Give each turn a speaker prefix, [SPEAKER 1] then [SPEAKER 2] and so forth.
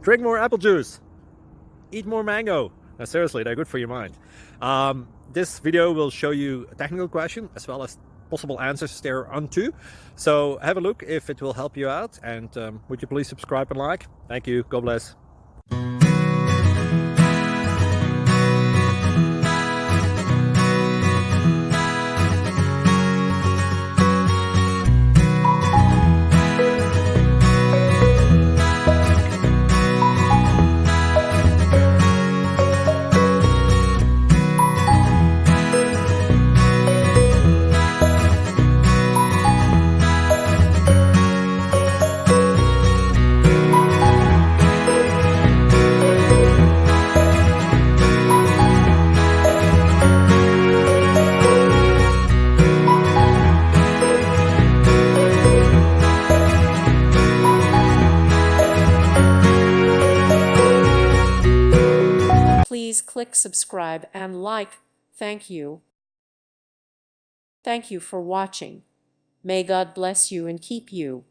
[SPEAKER 1] Drink more apple juice. Eat more mango. No, seriously, they're good for your mind. This video will show you a technical question as well as possible answers thereunto. So have a look if it will help you out, and would you please subscribe and like? Thank you. God bless.
[SPEAKER 2] Please click subscribe and like. Thank you. Thank you for watching. May God bless you and keep you.